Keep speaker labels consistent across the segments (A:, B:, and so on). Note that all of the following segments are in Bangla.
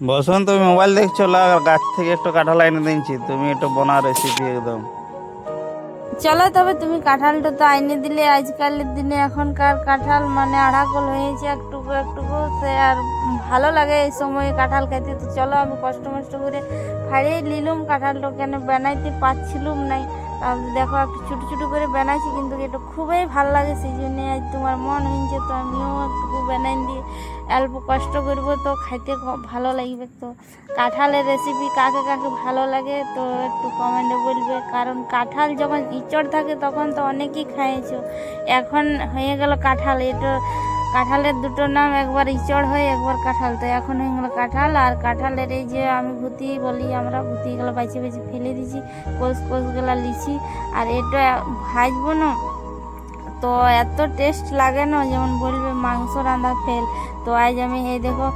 A: বসুন, তুমি মোবাইল দেখছো, আর গাছ থেকে একটু কাঁঠাল এনে দিচ্ছি, তুমি একটু বানাও রেসিপি একদম।
B: চলো তবে, তুমি কাঁঠালটা তো আইনে দিলে। আজকালের দিনে এখনকার কাঁঠাল মানে আড়াকল হয়েছে একটুকু একটুকু, সে আর ভালো লাগে এই সময় কাঁঠাল খাইতে। তো চলো, আমি কষ্ট মষ্ট করে ফাড়িয়ে নিলুম কাঁঠালটা, কেন বানাইতে পারছিলুম নাই। তারপর দেখো একটু ছোটো ছোটো করে বানাইছি, কিন্তু এটা খুবই ভালো লাগে, সেই জন্য আজ তোমার মন হয়েছে তো আমিও একটু বানাই দিয়ে অল্প কষ্ট করবো, তো খাইতে ভালো লাগবে। তো কাঁঠালের রেসিপি কাকে কাকে ভালো লাগে তো একটু কমেন্টে বলবে, কারণ কাঁঠাল যখন ইঁচড় থাকে তখন তো অনেকেই খাইয়েছো, এখন হয়ে গেল কাঁঠাল। এটা কাঁঠালের দুটো নাম, একবার ইঁচড় হয় একবার কাঁঠাল, তো এখন হয়ে গেলো কাঁঠাল। আর কাঁঠালের এই যে আমি ভুতি বলি, আমরা ভুতিগুলো বাইছে বাইছে ফেলে দিছি, কোষগুলো লিছি। আর এটা ভাজবো না তো এত টেস্ট লাগে না, যেমন বলবে মাংস রান্না ফেল। তো আজ আমি এই দেখো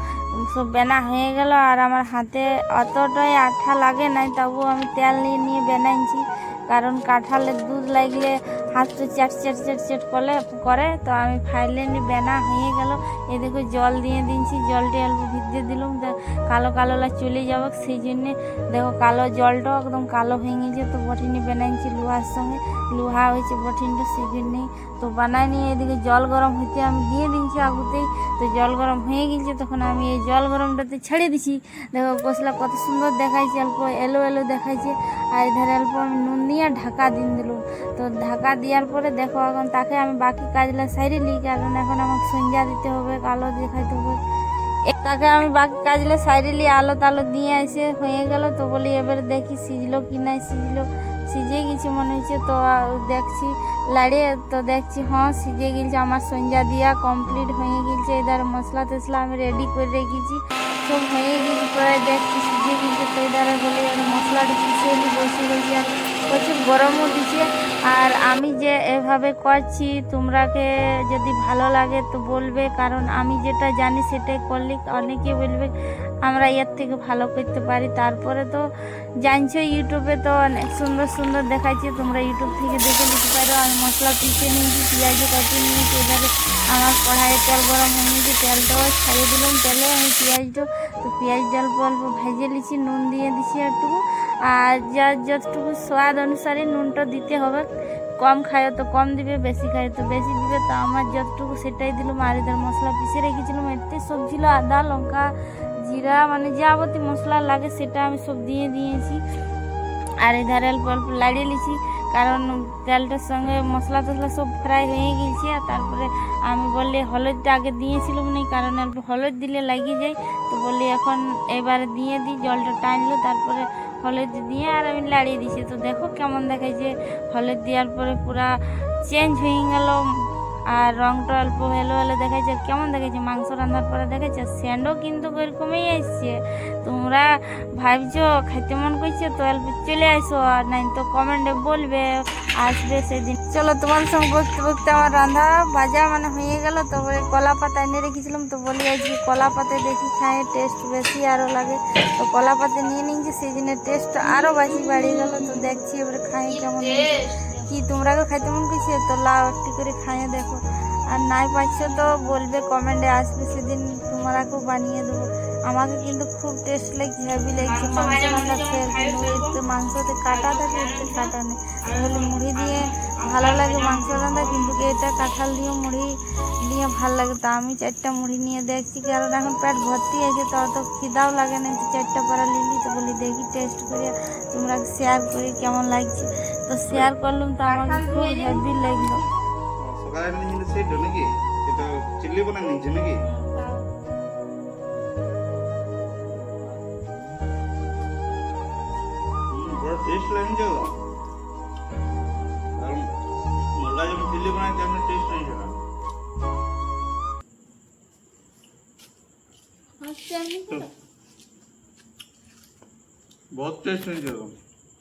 B: সব বেনা হয়ে গেল, আর আমার হাতে অতটাই আঠা লাগে নাই, তবুও আমি তেল নিয়ে নিয়ে বেনাইছি, কারণ কাঁঠালের দুধ লাগলে হাত তো চ্যাট চ্যাট চ্যাট চ্যাট করে। তো আমি ফাইলে নিয়ে বেনা হয়ে গেল। এই দেখো জল দিয়ে দিয়েছি, জলটা অল্প ভিজিয়ে দিলাম, কালো কালোলা চলে যাব, সেই জন্যে দেখো কালো জলটাও একদম কালো হয়ে গেছে। তো বটিনি বানাইছি লোহার সঙ্গে, লোহা হয়েছে বটিনটা, সেই জন্যেই তো বানাই নিয়ে এদিকে জল গরম হইতে আমি দিয়ে দিয়েছি আগুতেই। তো জল গরম হয়ে গেছে, তখন আমি এই জল গরমটাতে ছেড়ে দিছি। দেখো কষলা কত সুন্দর দেখাইছে, অল্প এলো এলো দেখাইছে। আর এধারে অল্প আমি নুন দিয়ে ঢাকা দিয়ে দিলাম। তো ঢাকা দেওয়ার পরে দেখো এখন তাকে আমি বাকি কাজগুলো সাইডে নিই, কারণ এখন আমাকে সঞ্জা দিতে হবে, আলো দেখাইতে হবে। তাকে আমি বাকি কাজগুলো সাইডে নিয়ে আলো তালো দিয়ে এসে হয়ে গেল। তো বলি এবার দেখি সিজলো কি নাই, সিজে গেছি মনে হচ্ছে। তো দেখছি লাড়িয়ে, তো দেখছি হ্যাঁ সিজে গেছে, আমার সঞ্জা দিয়া কমপ্লিট হয়ে গেছে। এধারে মশলা টসলা আমি রেডি করে রেখেছি, সব হয়ে গেছে। পরে দেখছি সিজে গেছে, তো এধারে বলি মশলাটা পিছিয়ে নিয়ে বসে গেছি। আর প্রচুর গরমও দিচ্ছে। আর আমি যে এভাবে করছি, তোমরাকে যদি ভালো লাগে তো বলবে, কারণ আমি যেটা জানি সেটাই করলে অনেকে বলবে আমরা এর থেকে ভালো করতে পারি। তারপরে তো জানছো ইউটিউবে তো অনেক সুন্দর সুন্দর দেখাচ্ছে, তোমরা ইউটিউব থেকে দেখে নিতে পারো। আমি মশলা পিছিয়ে নিয়েছি, পেঁয়াজও কাটিয়ে নিয়েছি। এবারে আমার কড়াইয়ে তেল গরম হয়ে গেছে, তেলটাও ছাড়িয়ে দিলাম। তেলে আমি পেঁয়াজটা, তো পেঁয়াজটা অল্প অল্প ভেজে নিচ্ছি, নুন দিয়ে দিচ্ছি একটুকু। আর যতটুকু স্বাদ অনুসারে নুনটা দিতে হবে, কম খায় তো কম দিবে, বেশি খায় তো বেশি দিবে। তো আমার যতটুকু সেটাই দিলাম। আর এদের মশলা পিষে রেখেছিলাম, এতে সব ছিল আদা লঙ্কা জিরা, মানে যাবতীয় মশলা লাগে সেটা আমি সব দিয়ে দিয়েছি। আর এধারে অল্প অল্প লাড়িয়ে নিয়েছি, কারণ তেলটার সঙ্গে মশলা টশলা সব ফ্রাই হয়ে গেছে। আর তারপরে আমি বললে হলুদটা আগে দিয়েছিলাম না, কারণ অল্প হলুদ দিলে লাগিয়ে যায়। তো বললি এখন এবারে দিয়ে দিই, জলটা টানলো, তারপরে হলুদ দিয়ে আর আমি লাড়িয়ে দিয়েছি। তো দেখো কেমন দেখাচ্ছে, হলুদ দেওয়ার পরে পুরা চেঞ্জ হয়ে গেল, আর রংটা অল্প হেলো হেলো দেখাচ্ছে। কেমন দেখাচ্ছে মাংস রান্নার পরে দেখাচ্ছে, স্যান্ডও কিন্তু ওইরকমই এসছে। তোমরা ভাবছো খাইতে মন করছে তো অল্প চলে আসো, আর নাই তো কমেন্টে বলবে আসবে সেদিন। চলো, তোমার সঙ্গে বলতে বলতে আমার রান্না ভাজা মানে হয়ে গেল। তারপরে কলা পাতা এনে রেখেছিলাম, তো বলি আজকে কলা পাতায় দেখি খায় টেস্ট বেশি আরও লাগে। তো কলা পাতা নিয়ে নিয়েছি, সেই জন্য টেস্ট আরও বেশি বাড়িয়ে গেল। তো দেখছি এবারে খাই কেমন কি, তোমরাকে খাইতে মন করছে তো লাও একটি করে খাইয়ে দেখো। আর নাই পাচ্ছ তো বলবে কমেন্টে, আসবে সেদিন তোমারাকেও বানিয়ে দেবো। আমাকে কিন্তু খুব টেস্ট লাগছে, হেভি লাগছে মাংস রান্না ফের, কিন্তু এতে মাংসতে কাটা থাকে, এতে কাটা নেই। তাহলে মুড়ি দিয়ে ভালো লাগে মাংস রান্না, কিন্তু এটা কাঁঠাল দিয়ে মুড়ি দিয়ে ভালো লাগে। তো আমি 4টা মুড়ি নিয়ে দেখছি, কারণ এখন পেট ভর্তি আছে, তো অত খিদাও লাগে না। 4টা পারা নিলি, তো বলি দেখি টেস্ট করে তোমরা শেয়ার করি কেমন লাগছে। তো শেয়ার করলাম, তো আমাকে খুব হেভি লাগলো।
A: সকালে নিয়ে সেটা নাকি, সেটা চিল্লি বানাই নিয়েছে নাকি? বড় টেস্ট লাগছে তো, কারণ মোল্লা যখন চিল্লি বানাই তেমন টেস্ট লাগছে না। बहुत टेस्ट नहीं